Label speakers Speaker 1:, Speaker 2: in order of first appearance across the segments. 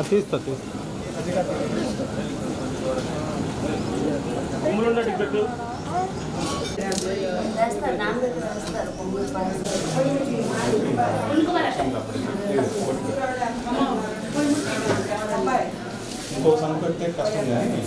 Speaker 1: తీస్తా కొమ్ములుండే టికెట్ ఇంకో సంకటే కష్టం కానీ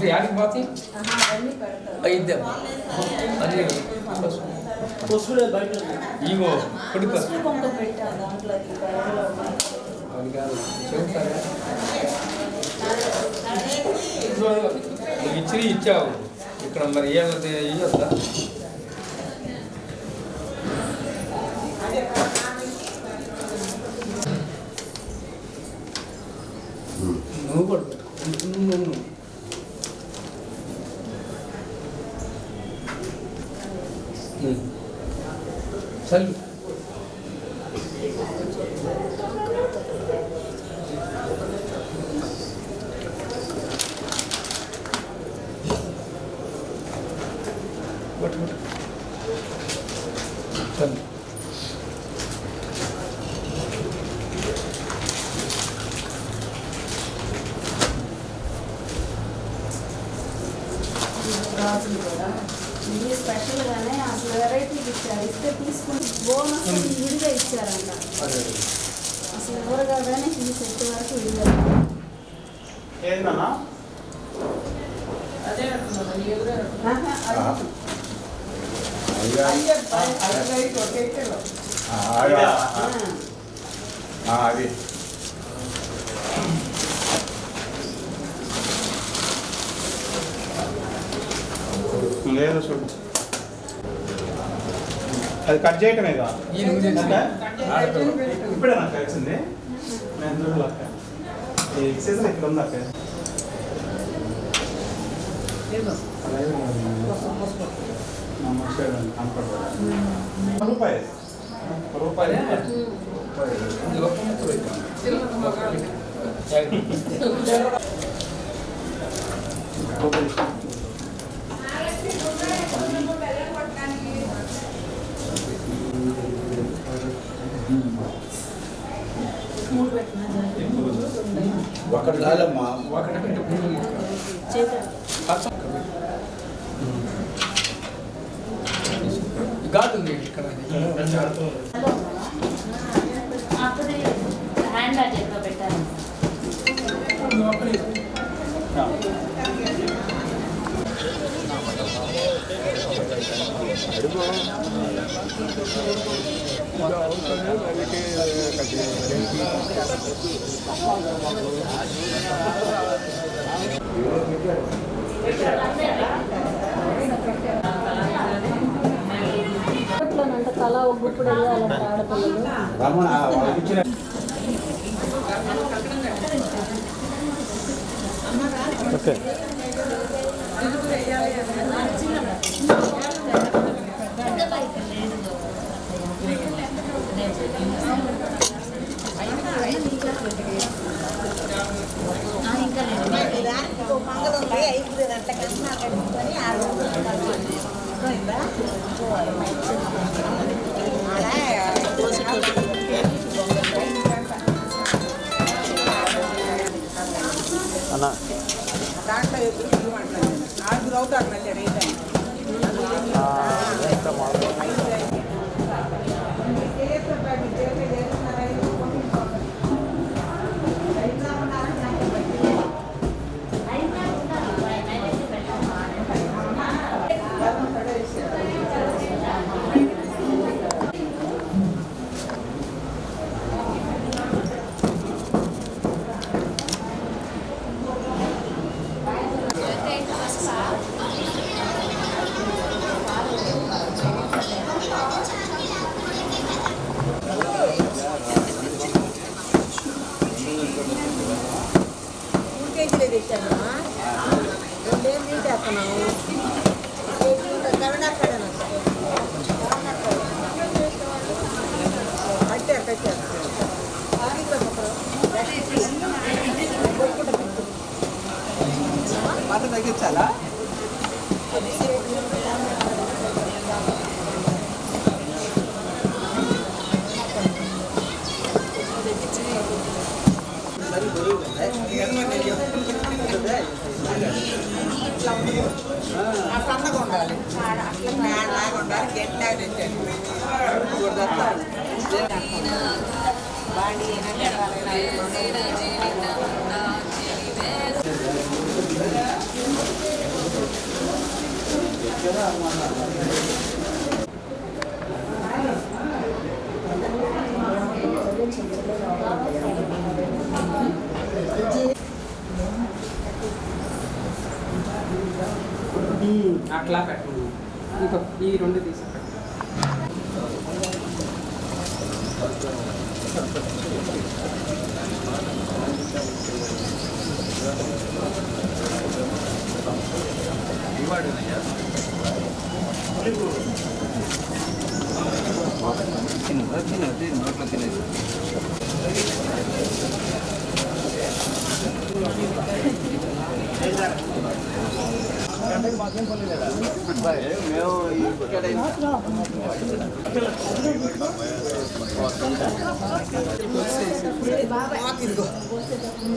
Speaker 2: याद बात ही ऐदे अरे
Speaker 3: पसुले बयట
Speaker 2: ఈగో కొడుకు
Speaker 3: పసుపు కొండ పెట్టా దాంట్లోకి
Speaker 2: అడిగారు చెప్తారా ఇచ్చి ఇచ్చావు ఇక్కడ మరి ఏమది ఇయ్యొద్దా నువ్వు కూడా నువ్వు चल चल
Speaker 4: ఇది స్పెషల్ గానే అసలు వెరైటీ ఇచ్చారు ఇస్తే తీసుకుని బోనస్ విడిగా ఇచ్చారంట అసలు ఎవరు కాదని ఈ సెట్ వరకు విడిగా
Speaker 1: ఏంటన్నా
Speaker 3: అదే
Speaker 1: అది లేదు చూడు అది కట్ చేయటమేగా ఇప్పుడే నాకు తెలిసింది నేను చూడలేక ఈ సీజన్ ఇక్కడ ఉంది అక్క రూపాయి రూపాయి
Speaker 5: ఒకటి కాదమ్మా
Speaker 2: ఘాటుంది ఇక్కడ
Speaker 4: అప్పుడే హ్యాండ్ బ్యాగ్ ఎక్కడ పెట్టారు అంటే తలా ఒక గుప్పుడు వెళ్ళాలంటే ఆడపిల్లలు
Speaker 1: ఓకే
Speaker 4: ఇంకా
Speaker 6: తగ్గించాలా సన్నగా ఉండాలి లాగా ఉండాలి గట్టిలాగా తెచ్చాను బాడీ
Speaker 7: అట్లా పెట్టు ఇంకో ఈ రెండు తీసి
Speaker 6: నోట్లో తినేసి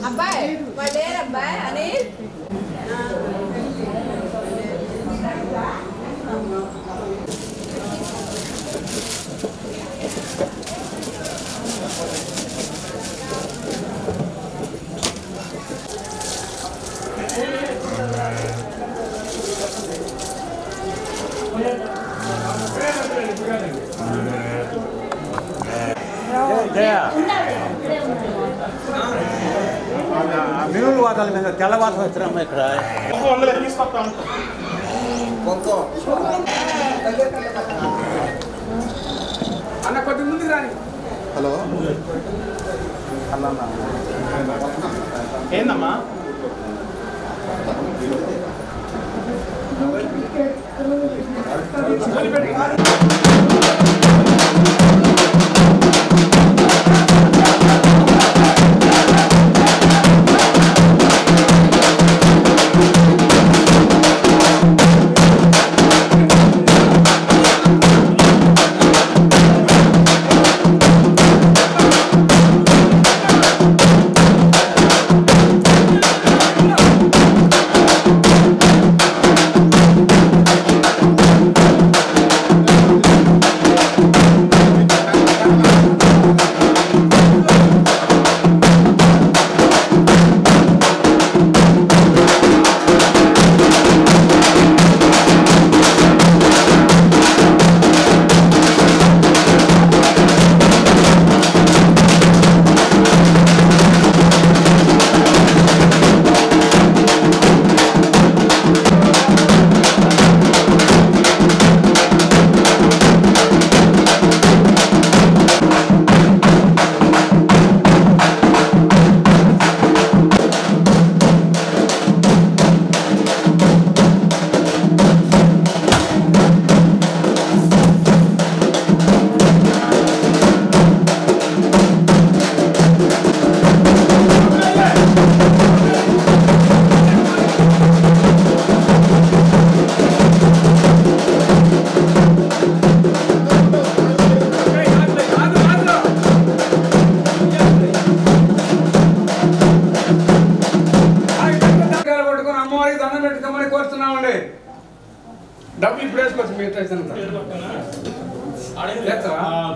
Speaker 3: అబ్బాయి వాళ్ళేరు అబ్బాయి అని
Speaker 5: మినులు వాటాల మీద తెల్లవారు వచ్చినాము ఇక్కడ
Speaker 7: అన్న కొద్ది ముందుకు రాని
Speaker 5: హలో
Speaker 1: ఏందమ్మా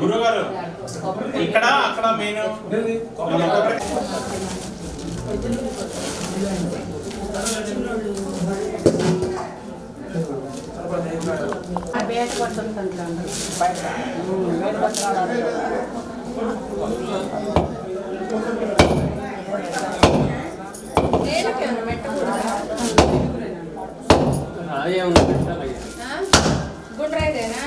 Speaker 1: గురుగారు ఇక్కడ అక్కడ మెయిన్
Speaker 4: బయట పడుతుంటాను
Speaker 3: నేలకేమన్నా పెట్టకూడదా? గుండ్రైదేనా?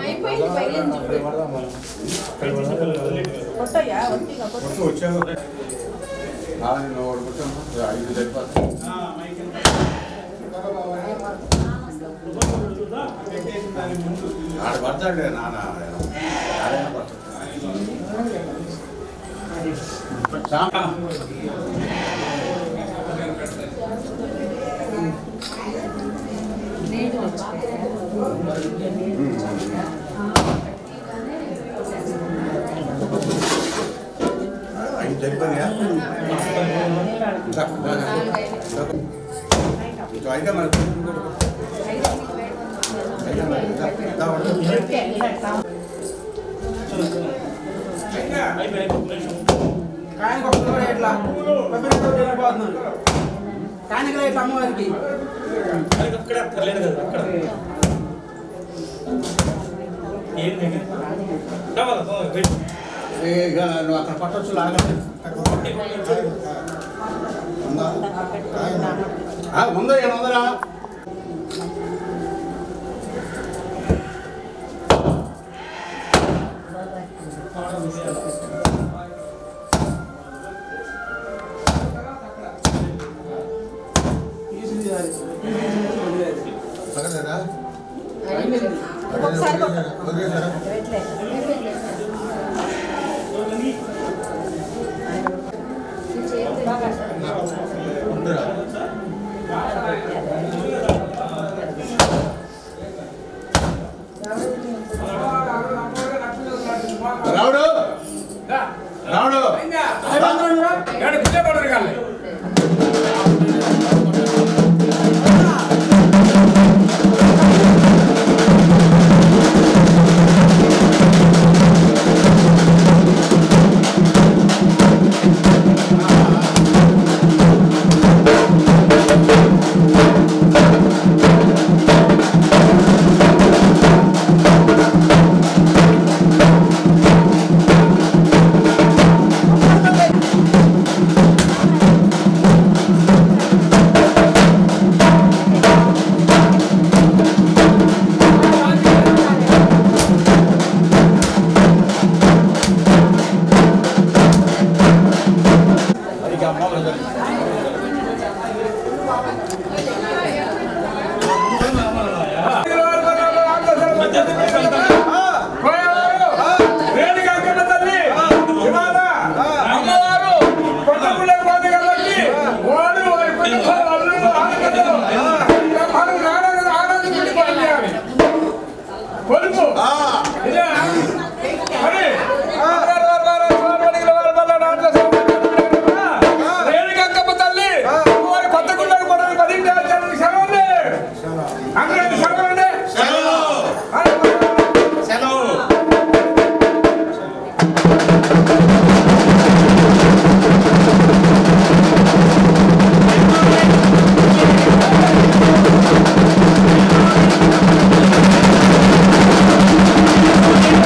Speaker 3: అయిపోయింది పగిలింది కొట్టయ్యా ఒట్టిగా కొట్టు.
Speaker 5: పడతాడు నాన్న అయితే మరి
Speaker 7: కాయనికి వస్తుంది ఎట్లా కాయనికి రేట్లు అమ్మవారికి
Speaker 5: నువ్వు అక్కడ పట్టొచ్చు లాగండి ముందు 800
Speaker 3: ఒకసారి కొట్టు.
Speaker 5: రావుడు రావుడు
Speaker 8: Thank you.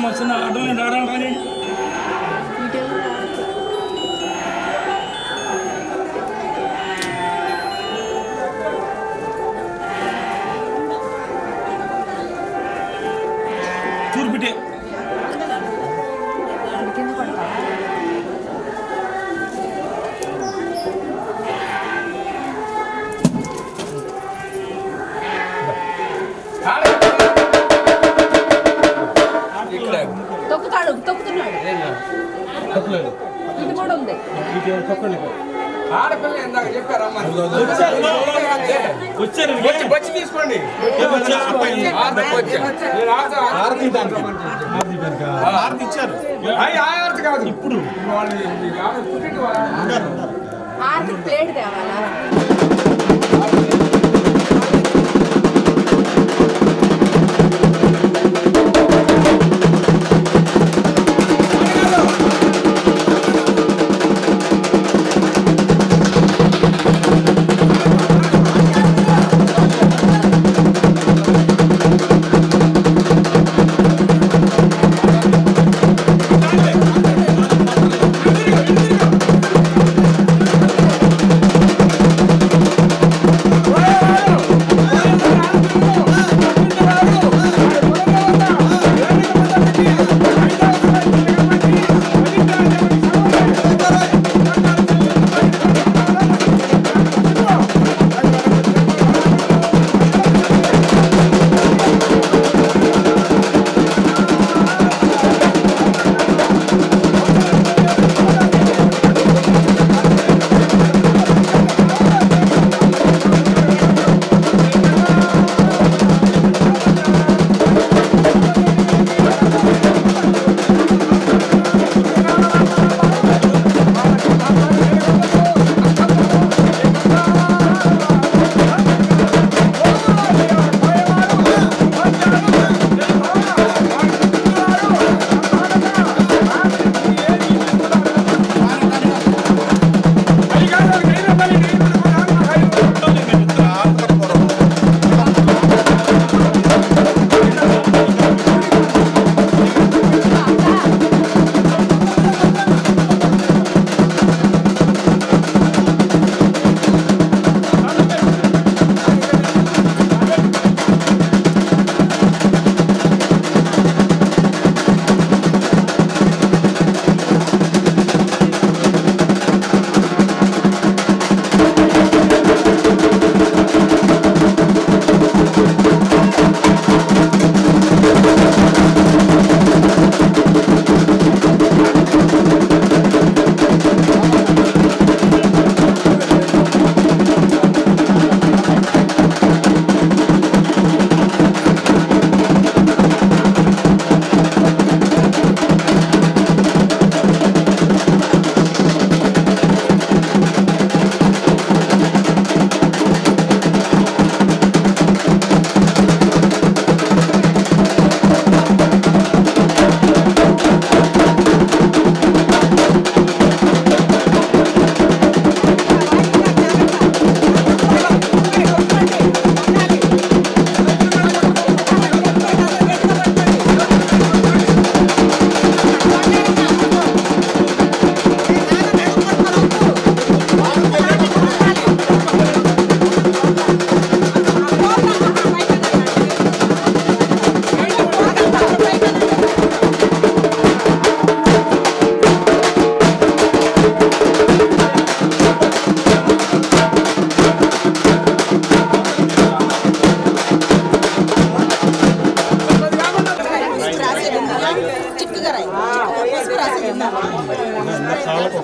Speaker 8: వచ్చిన ఆటోని రావడం కానీ చూర్పిటే
Speaker 2: ఇక్కడ
Speaker 3: తొక్కుతున్నాడు
Speaker 2: తప్పలేదు.
Speaker 3: ఇది కూడా ఉంది
Speaker 2: ఆడపిల్ల ఇందాక చెప్పారమ్మా
Speaker 8: వచ్చారు
Speaker 2: వచ్చి తీసుకోండి
Speaker 1: ఆర్తి ఇచ్చారు
Speaker 2: ఆర్తి కాదు
Speaker 8: ఇప్పుడు
Speaker 2: వాళ్ళు పుట్టిన వాళ్ళు
Speaker 3: ఆర్తి ప్లేట్ తేవాలా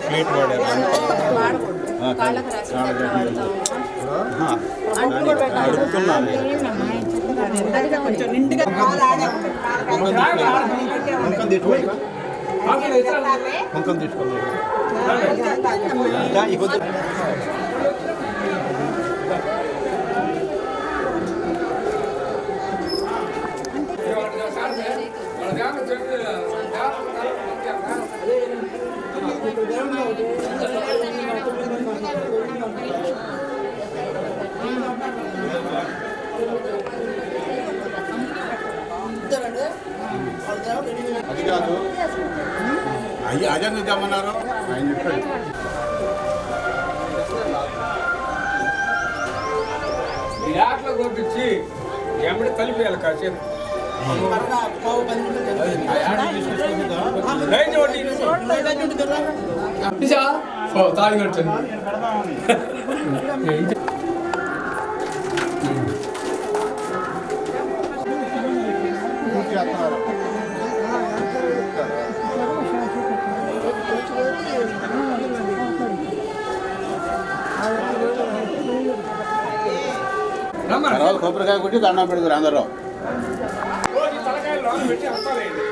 Speaker 5: ప్లేట్ వాడారు
Speaker 3: కాళ్ళకు రాసి అది కొంచెం నిండుగా
Speaker 5: కుంకం తీసుకోండి అది కాదు అయ్యి అజెండా తెమ్మన్నారు ఆయన చెప్పాడు.
Speaker 2: యాట్లో కొట్టించి ఎమ్మడి కలిపేయాలి కాసేపు తాళి కట్టండి.
Speaker 5: పూర్తి చేస్తున్నారు. తర్వాత కొబ్బరికాయ కొట్టి దండం పెడుతున్నారు అందరూ.
Speaker 2: తలకాయలు లోన పెట్టి అంతాలేండి.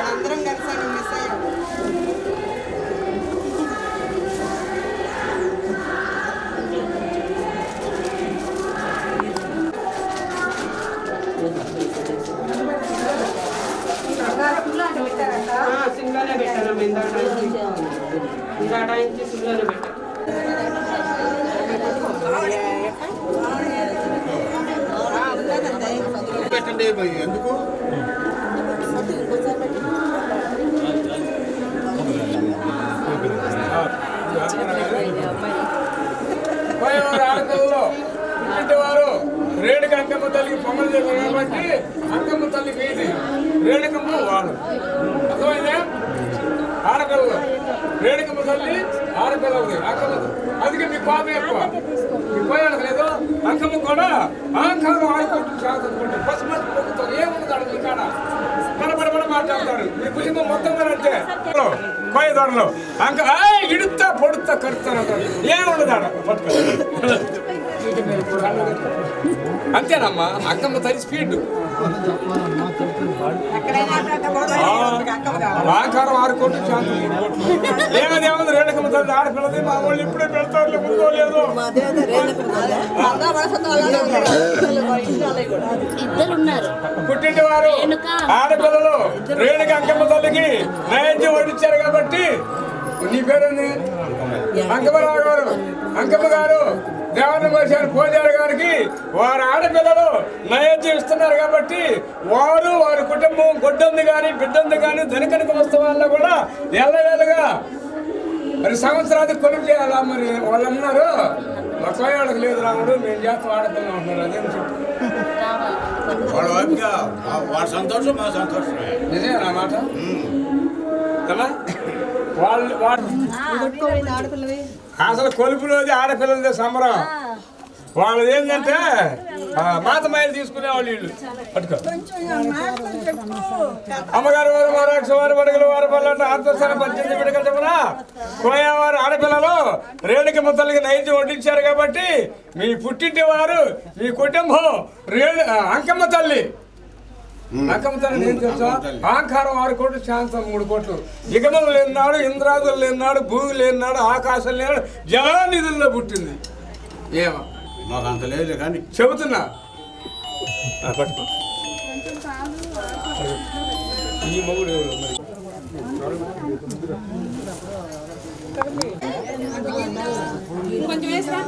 Speaker 6: అందరం కలిసి మిస్ అయ్యాం.
Speaker 7: సింగ్లోనే పెట్టాను ఇందా టైంకి సింగ్లోనే పెట్టాను.
Speaker 5: పెట్టండి ఎందుకు
Speaker 2: పోయేవారు ఆడపిల్లలు పుట్టినవారు రేణుక అంకమ్మ తల్లికి పొంగలు చేశారు కాబట్టి అంకమ్మ తల్లి మీది రేణుకమ్మ వాళ్ళు అర్థమైందా? ఆడపిల్లలు రేణుకమ్మ తల్లి ఆడపిల్లలది అక్కమ్మ. అందుకే మీ పాప ఎక్కువ మీ పోయాడు లేదు అక్కమ్మ కూడా ఆంకారం ఆడుకుంటూ చదువుకుంటారు పసుమతి పొక్కుతారు ఏముండదు అడుగు మీ కాడ పడపడపడ మాట్లాడతారు మీ కుటుంబం మొత్తం కూడా అంతే కోయ దొరలు అంక ఇడుతా పొడుతా కడుతారు ఏముండదు ఆడ పట్టుకో అంతేనమ్మా అక్కమ్మ తల్లి స్పీడ్ ఆకారం ఆడుకోండి ఏమది రేణుకమ్మ తల్లి ఆడపిల్లది మా వాళ్ళు ఇప్పుడే పెడతారు ముందో లేదో పుట్టింటి వారు ఆడపిల్లలు రేణుక అంకమ్మ తల్లికి నైవేద్యం వడ్డించారు కాబట్టి నీ పేరేంది? అంకమరావు గారు. అంకమ్మ గారు దేవత మోసారు పూజారి గారికి వారి ఆడపిల్లలు నైవేద్యం ఇస్తున్నారు కాబట్టి వారి కుటుంబం గొడ్డంది కానీ బిడ్డంది కానీ ధనికనిక ఉత్సవాల్లో కూడా ఎల్లవేళగా మరి సంవత్సరానికి కొలుపు చేయాలా. మరి వాళ్ళు అన్నారు మా కోయాళ్ళకి లేదు రాముడు మేము చేస్తాం ఆడపిల్ల అంటున్నారు. అదేం చెప్పు
Speaker 5: వాళ్ళ వైపుగా వాళ్ళ సంతోషం మా సంతోషమే.
Speaker 2: నిజమే నా మాట కదా. వాళ్ళు అసలు కొలుపులోది ఆడపిల్లలదే సంబరం. వాళ్ళది ఏంటంటే మాతమాయలు తీసుకునేవాళ్ళు వీళ్ళు. పట్టుకో అమ్మగారు వారు మారాక్ష వారు బడుగులు వారు పల్లెట ఆర్తస్థాన 18 విడకల చెప్పున కోయవారు ఆడపిల్లలు రేణుకమ్మ తల్లికి నైవేద్యం వడ్డించారు కాబట్టి మీ పుట్టింటి వారు మీ కుటుంబం అంకమ్మ తల్లి. అంకమ్మ తల్లి ఏం తెలుసా? ఆంకారం 6 కోట్లు, శాంతం 3 కోట్లు. యుగములు లేనాడు, ఇంద్రాదులు లేనాడు, భూమి లేనాడు, ఆకాశం లేనాడు, జలానిధుల్లో పుట్టింది. ఏమో
Speaker 5: మాకు అంత లేదు కానీ
Speaker 2: చెబుతున్నా. పట్టుకో ఈ మొగుడు మరి
Speaker 3: కొంచెం వేసినా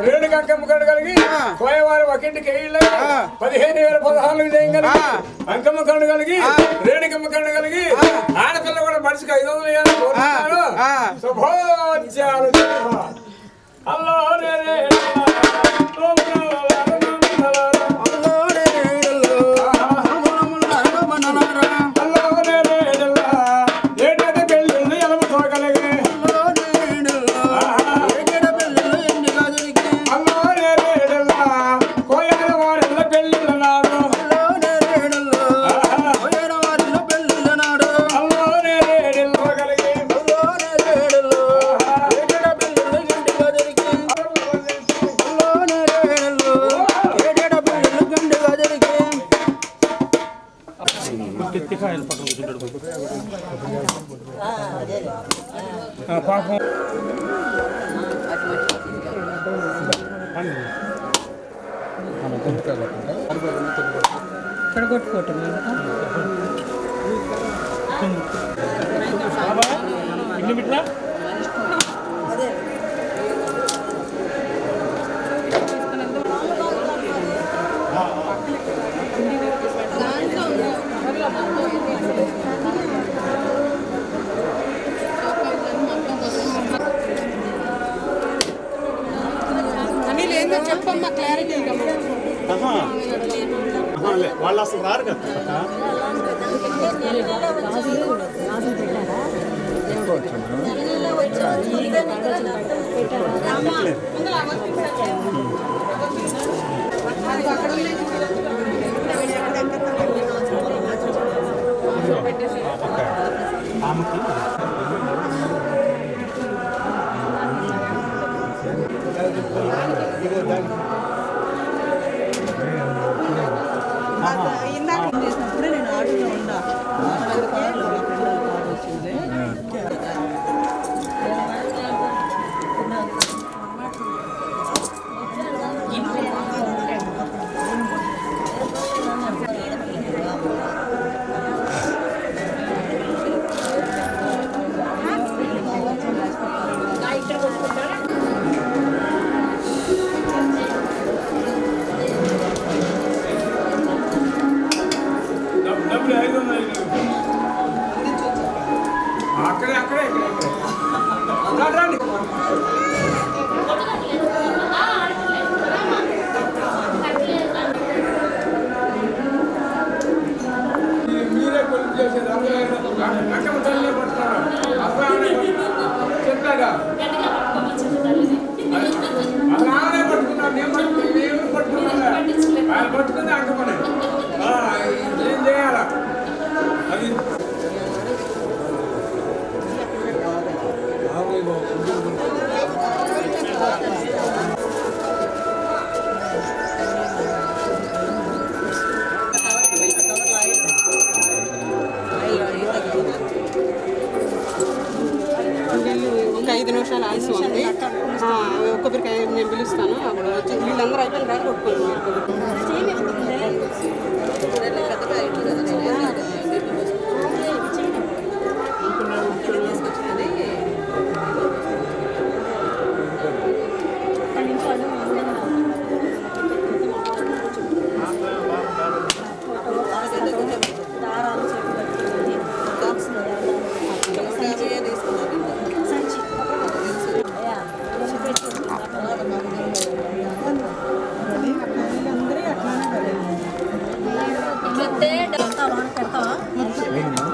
Speaker 2: రేణుకమ్మ కడగలిగి కోయవారు ఒకింటికి 15,000 16 చేయగలిగి అంకమ్మ కండు కలిగి రేణుకమ్మ కండు కలిగి ఆడపిల్ల కూడా మనిషికి 500 కోరుతున్నారు. శుభోద్యాలు అల్లో పాపం
Speaker 3: చెడగొట్టుకోవటం చెప్పమ్మా క్లారిటీగా.
Speaker 1: వాళ్ళు అసలు రారు కదా.
Speaker 6: ఇందాక చేసినప్పుడు నేను ఆడుతూ ఉన్నా.
Speaker 3: కూడా వచ్చి వీళ్ళందరూ అయిపోయిన రాక కొట్టుకోండి.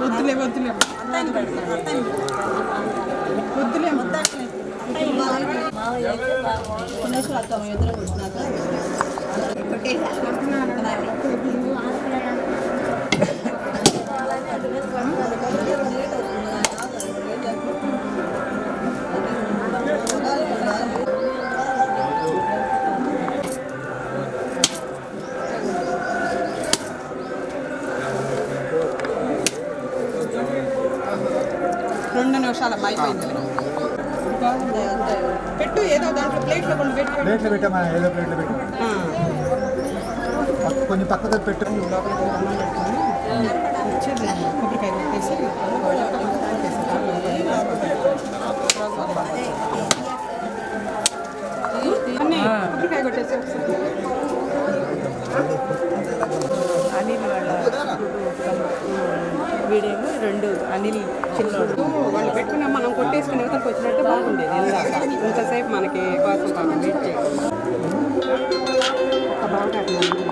Speaker 3: వద్దులే వద్దులే వద్దులే రెండు నిమిషాలు అయిపోయింది. పెట్టు ఏదో దాంట్లో ప్లేట్లో కొన్ని పెట్టు.
Speaker 1: ప్లేట్లో పెట్టామా? ఏదో ప్లేట్లో పెట్టు. కొంచెం పక్కన పెట్టు.
Speaker 3: వచ్చేది కొబ్బరికాయ పెట్టేసి కొబ్బరికాయ కొట్టేసి
Speaker 6: అనిల్ వాళ్ళ వీడేమో 2 అనిల్ చిన్నోడు
Speaker 3: వాళ్ళు పెట్టుకున్నా మనం కొట్టేసుకుని యువతలకు వచ్చినట్టు బాగుండేది. ఇంతసేపు మనకి కోసం పాపం వెయిట్ చేయాలి. బాగా ఉంది.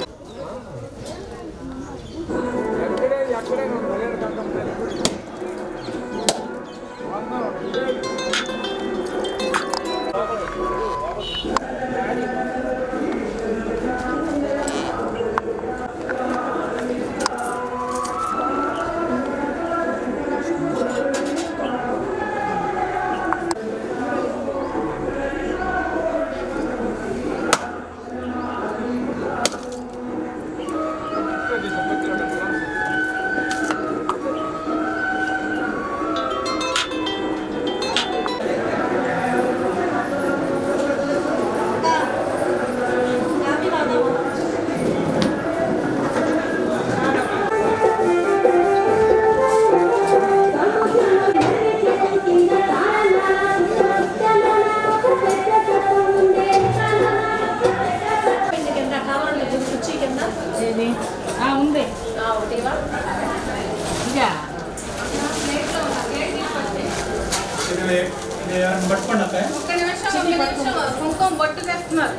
Speaker 6: కుంకుమ బొట్టు తెస్తున్నారు.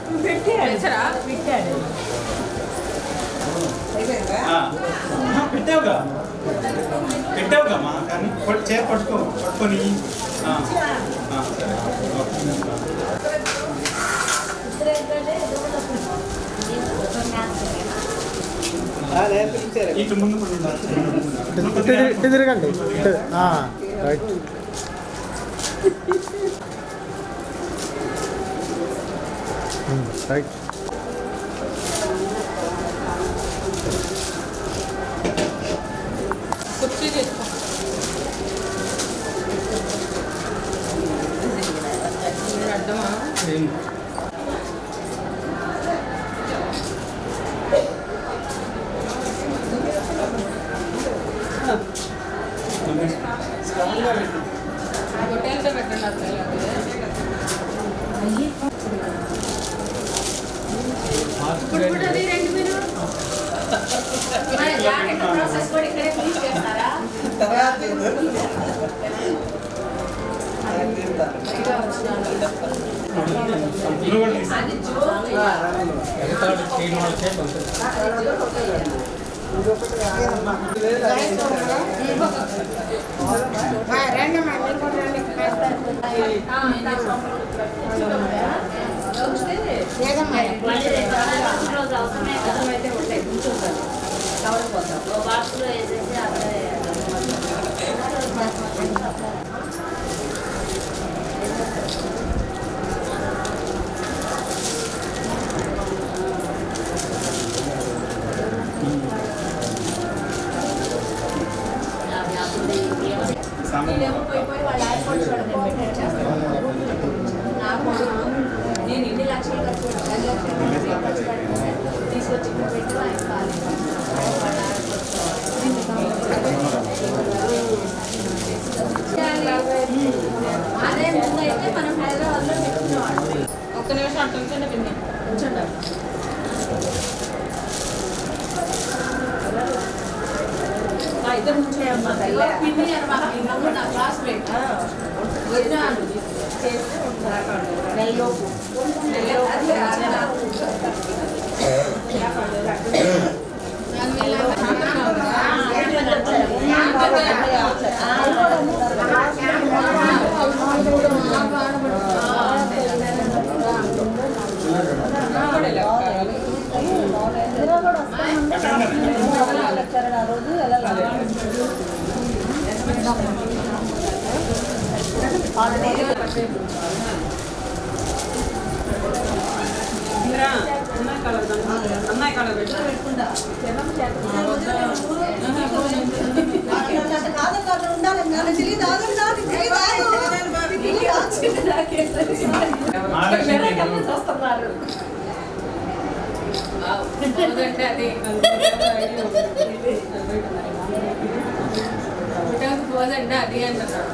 Speaker 1: పెట్టావుగా పెట్టావుగా కానీ పట్టుకొని ఇటు ముందు తిరగండి. రైట్. రైట్.
Speaker 3: కుర్చీ తీసుకో. అర్థమా? హోటల్తో పెట్టండి.
Speaker 4: ఇప్పుడు కూడా అది 2 మీరు జాకెట్ ప్రాసెస్ కూడా ఇక్కడే ఫినిష్ చేస్తారా? నేను 2 లక్షలు ఖర్చు పెట్టాను.
Speaker 6: నెలలోపు
Speaker 7: అమ్మాయి కళ పెట్టుకుంటా
Speaker 9: పోదండి అది అంటున్నాడు.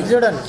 Speaker 1: చూడండి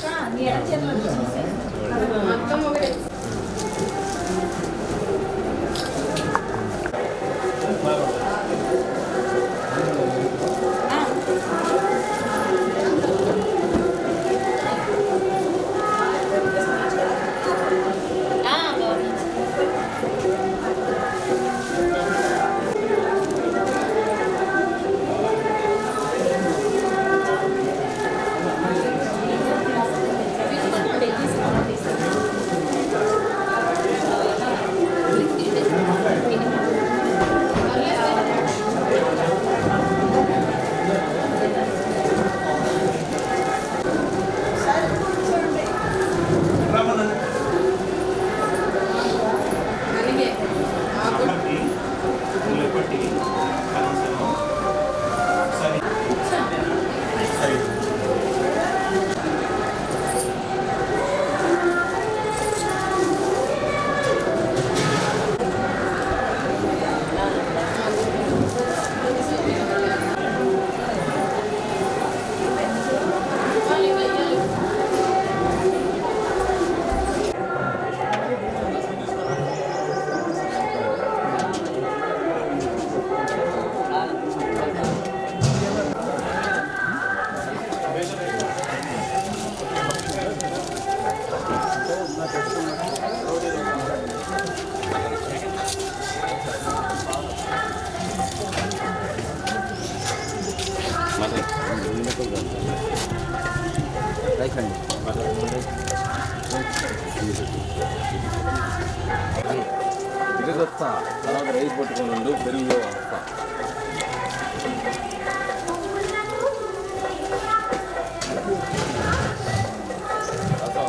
Speaker 5: తిరిగొస్తా తర్వాత రైస్ పట్టుకొని ఉండు పెరుగులో వస్తా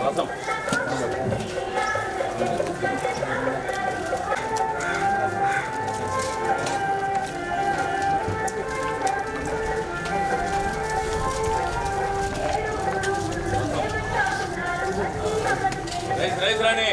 Speaker 5: రసం రైస్ రాణి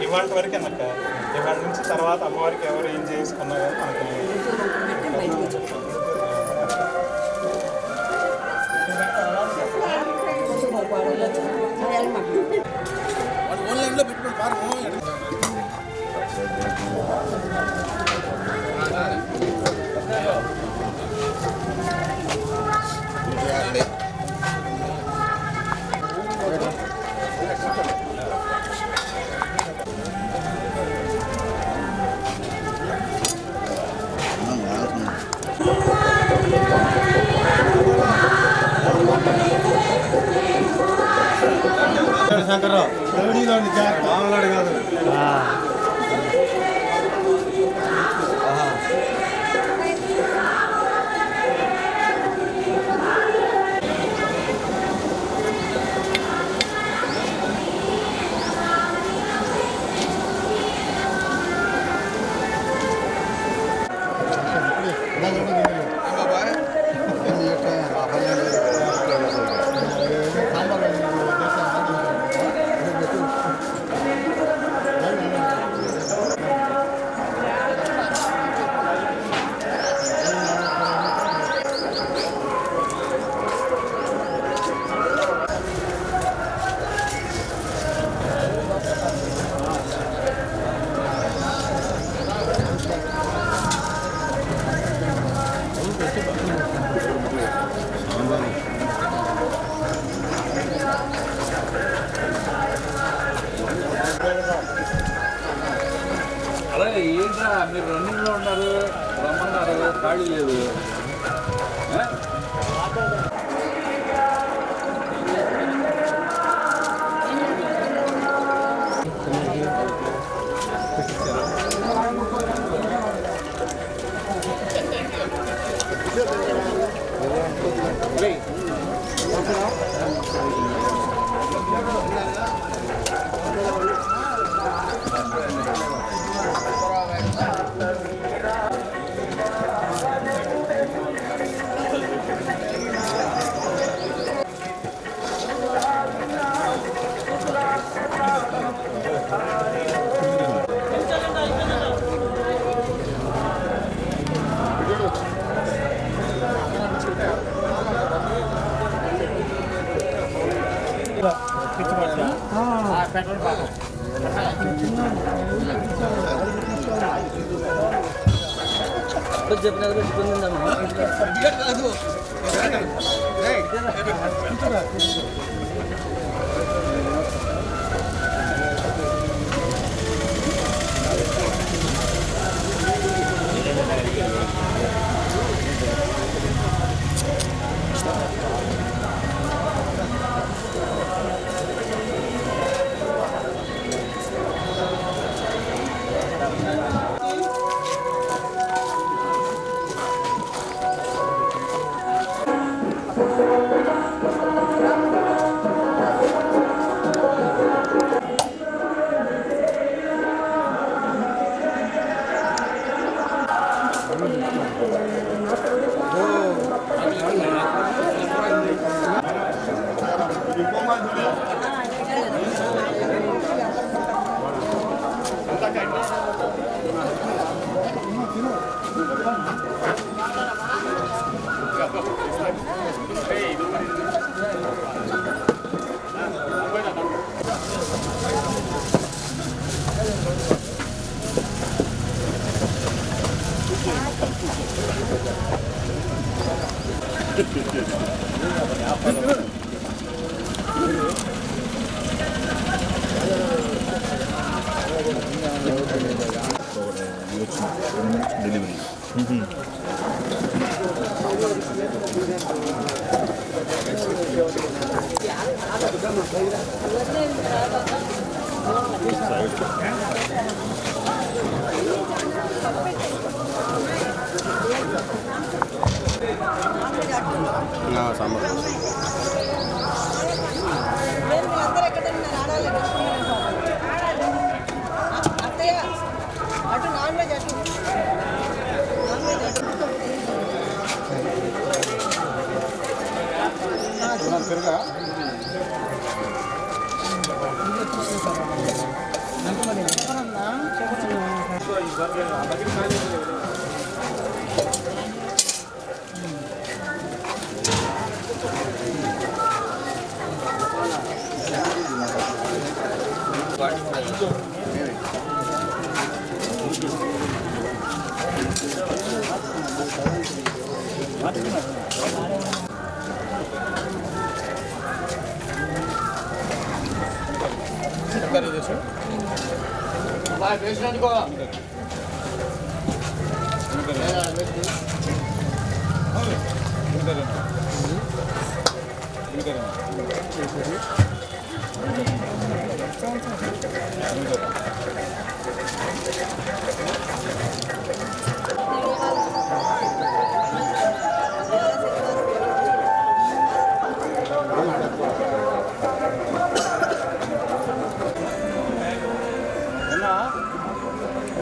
Speaker 1: ఇవాళ వరకు అన్నక్క ఇవాళ నుంచి తర్వాత అమ్మవారికి ఎవరు ఏం చేసుకున్నా కానీ మనకి
Speaker 5: ఆన్లైన్లో పెట్టుకుని ఫారం శంకర్రావు మామలాడు కాదు.
Speaker 2: అలాగే ఏంట్రా మీరు రన్నింగ్లో ఉన్నారు, రమ్మన్నారు, ఖాళీ లేదు.
Speaker 5: డెలివరీ సాంబార్
Speaker 6: అందరూ ఎక్కడ ఆడాలి అత్తయ్య అటు నాన్ వెజ్ అటు
Speaker 5: తిరగా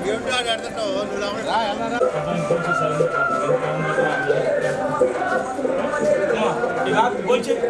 Speaker 5: ఏమిటో ఆడుతుంటావు నువ్వు